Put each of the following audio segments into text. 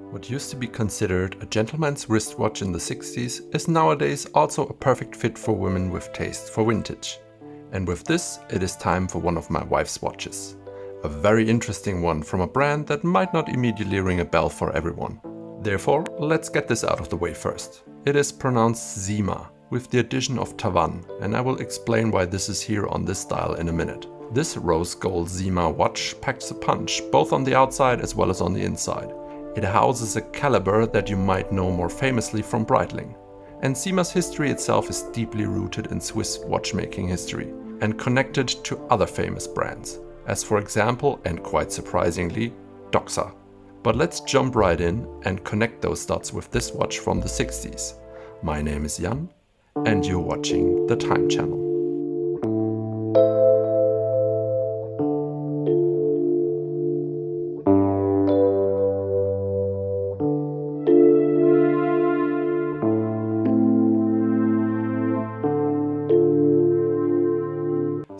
What used to be considered a gentleman's wristwatch in the 60s is nowadays also a perfect fit for women with taste for vintage. And with this, it is time for one of my wife's watches. A very interesting one from a brand that might not immediately ring a bell for everyone. Therefore, let's get this out of the way first. It is pronounced CYMA, with the addition of Tavannes, and I will explain why this is here on this dial in a minute. This rose gold CYMA watch packs a punch, both on the outside as well as on the inside. It houses a caliber that you might know more famously from Breitling. And CYMA's history itself is deeply rooted in Swiss watchmaking history and connected to other famous brands, as for example, and quite surprisingly, Doxa. But let's jump right in and connect those dots with this watch from the 60s. My name is Jan, and you're watching the Time channel.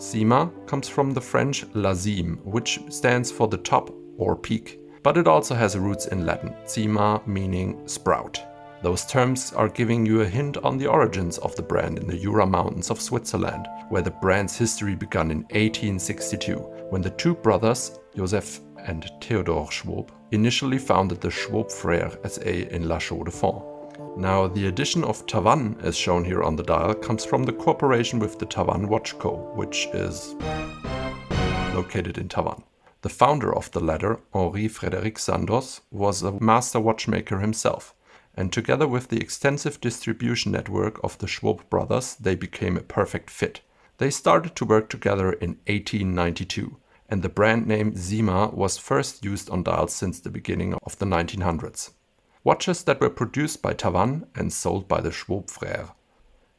CYMA comes from the French la cime, which stands for the top or peak, but it also has roots in Latin, cyma meaning sprout. Those terms are giving you a hint on the origins of the brand in the Jura Mountains of Switzerland, where the brand's history began in 1862, when the two brothers, Joseph and Theodore Schwob, initially founded the Schwob Frères SA in Chaux-de-Fonds. Now, the addition of Tavannes, as shown here on the dial, comes from the cooperation with the Tavannes Watch Co., which is located in Tavannes. The founder of the latter, Henri-Frédéric Sandoz, was a master watchmaker himself, and together with the extensive distribution network of the Schwob brothers, they became a perfect fit. They started to work together in 1892, and the brand name CYMA was first used on dials since the beginning of the 1900s. Watches that were produced by Tavannes and sold by the Schwob Frères.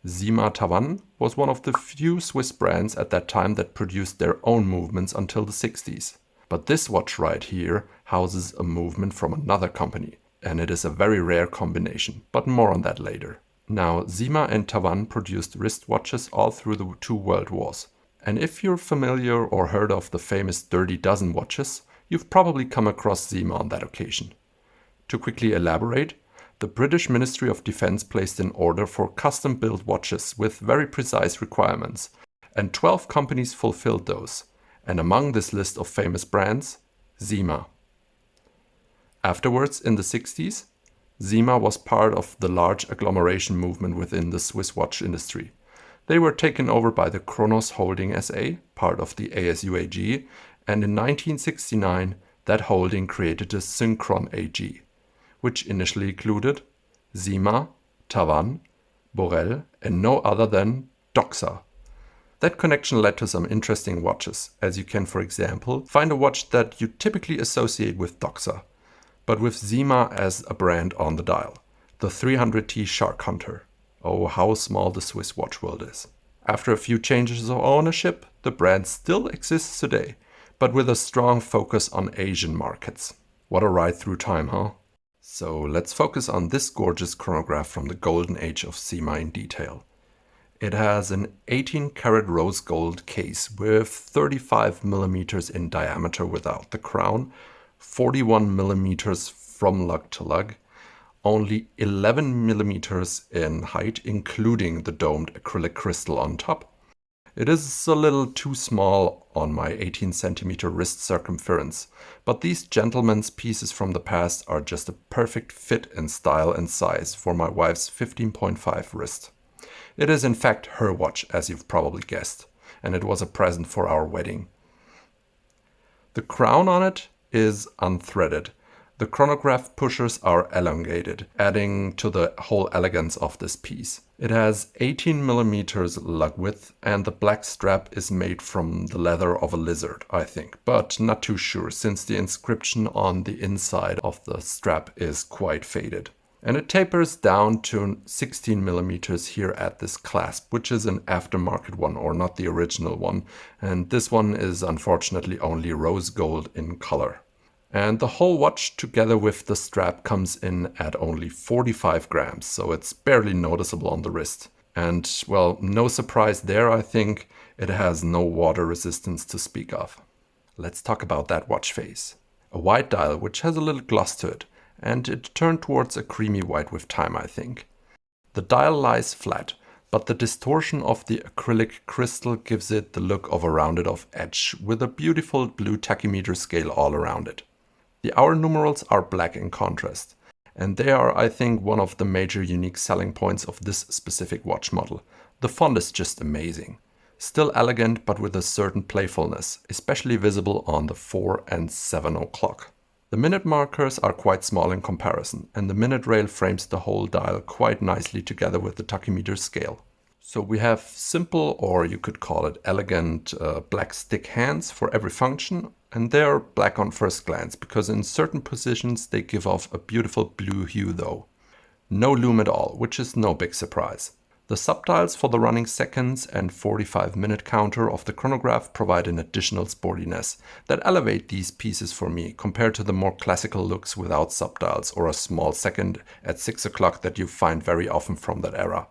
CYMA Tavannes was one of the few Swiss brands at that time that produced their own movements until the 60s. But this watch right here houses a movement from another company, and it is a very rare combination, but more on that later. Now, CYMA and Tavannes produced wristwatches all through the two world wars. And if you're familiar or heard of the famous Dirty Dozen watches, you've probably come across CYMA on that occasion. To quickly elaborate, the British Ministry of Defense placed an order for custom-built watches with very precise requirements, and 12 companies fulfilled those, and among this list of famous brands, CYMA. Afterwards, in the 60s, CYMA was part of the large agglomeration movement within the Swiss watch industry. They were taken over by the Kronos Holding SA, part of the ASU AG, and in 1969, that holding created the Synchron AG, which initially included CYMA, Tavannes, Borel, and no other than Doxa. That connection led to some interesting watches, as you can, for example, find a watch that you typically associate with Doxa, but with CYMA as a brand on the dial, the 300T Shark Hunter. Oh, how small the Swiss watch world is. After a few changes of ownership, the brand still exists today, but with a strong focus on Asian markets. What a ride through time, huh? So let's focus on this gorgeous chronograph from the golden age of CYMA in detail. It has an 18-karat rose gold case with 35 millimeters in diameter without the crown, 41 millimeters from lug to lug, only 11 millimeters in height, including the domed acrylic crystal on top. It is a little too small on my 18 centimeter wrist circumference, but these gentlemen's pieces from the past are just a perfect fit in style and size for my wife's 15.5 wrist. It is in fact her watch, as you've probably guessed, and it was a present for our wedding. The crown on it is unthreaded. The chronograph pushers are elongated, adding to the whole elegance of this piece. It has 18 millimeters lug width, and the black strap is made from the leather of a lizard, I think, but not too sure since the inscription on the inside of the strap is quite faded. And it tapers down to 16 millimeters here at this clasp, which is an aftermarket one or not the original one, and this one is unfortunately only rose gold in color. And the whole watch together with the strap comes in at only 45 grams, so it's barely noticeable on the wrist. And well, no surprise there, I think. It has no water resistance to speak of. Let's talk about that watch face. A white dial which has a little gloss to it, and it turned towards a creamy white with time, I think. The dial lies flat, but the distortion of the acrylic crystal gives it the look of a rounded off edge with a beautiful blue tachymeter scale all around it. The hour numerals are black in contrast, and they are, I think, one of the major unique selling points of this specific watch model. The font is just amazing. Still elegant, but with a certain playfulness, especially visible on the 4 and 7 o'clock. The minute markers are quite small in comparison, and the minute rail frames the whole dial quite nicely together with the tachymeter scale. So we have simple, or you could call it elegant, black stick hands for every function, and they are black on first glance, because in certain positions they give off a beautiful blue hue though. No loom at all, which is no big surprise. The subdials for the running seconds and 45-minute counter of the chronograph provide an additional sportiness that elevate these pieces for me compared to the more classical looks without subdials or a small second at 6 o'clock that you find very often from that era.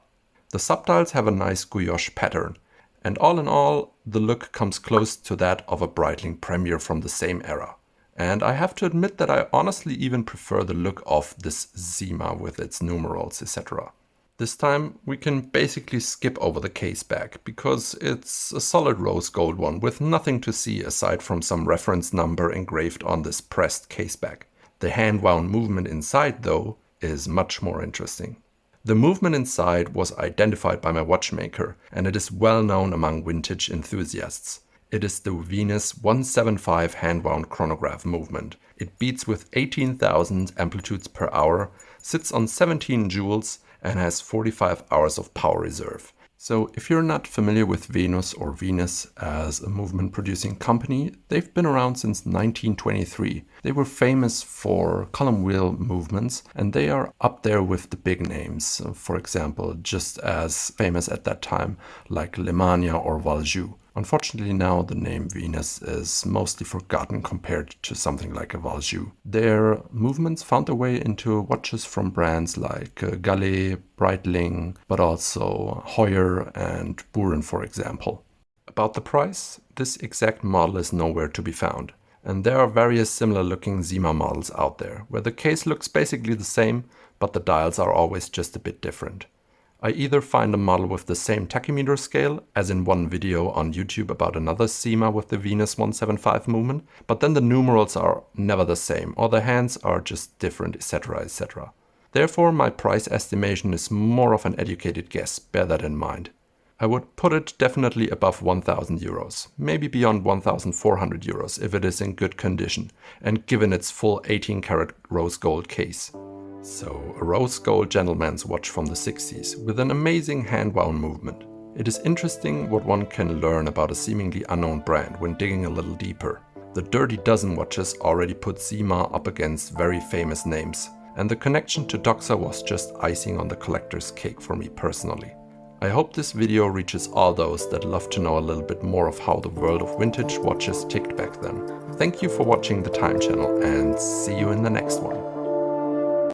The subdials have a nice gouache pattern, and all in all, the look comes close to that of a Breitling Premier from the same era. And I have to admit that I honestly even prefer the look of this CYMA with its numerals, etc. This time we can basically skip over the Caseback, because it's a solid rose gold one with nothing to see aside from some reference number engraved on this pressed Caseback. The hand-wound movement inside, though, is much more interesting. The movement inside was identified by my watchmaker, and it is well known among vintage enthusiasts. It is the Venus 175 hand-wound chronograph movement. It beats with 18,000 amplitudes per hour, sits on 17 joules, and has 45 hours of power reserve. So if you're not familiar with Venus or Venus as a movement producing company, they've been around since 1923. They were famous for column wheel movements, and they are up there with the big names. For example, just as famous at that time like Lemania or Valjoux. Unfortunately now the name Venus is mostly forgotten compared to something like a Valjoux. Their movements found their way into watches from brands like Gallet, Breitling, but also Heuer and Buren, for example. About the price, this exact model is nowhere to be found. And there are various similar looking CYMA models out there, where the case looks basically the same, but the dials are always just a bit different. I either find a model with the same tachymeter scale, as in one video on YouTube about another CYMA with the Venus 175 movement, but then the numerals are never the same, or the hands are just different, etc, etc. Therefore, my price estimation is more of an educated guess, bear that in mind. I would put it definitely above 1,000 euros, maybe beyond 1,400 euros if it is in good condition, and given its full 18-karat rose gold case. So, a rose gold gentleman's watch from the 60s with an amazing hand-wound movement. It is interesting what one can learn about a seemingly unknown brand when digging a little deeper. The Dirty Dozen watches already put CYMA up against very famous names, and the connection to Doxa was just icing on the collector's cake for me personally. I hope this video reaches all those that love to know a little bit more of how the world of vintage watches ticked back then. Thank you for watching the Time channel, and see you in the next one.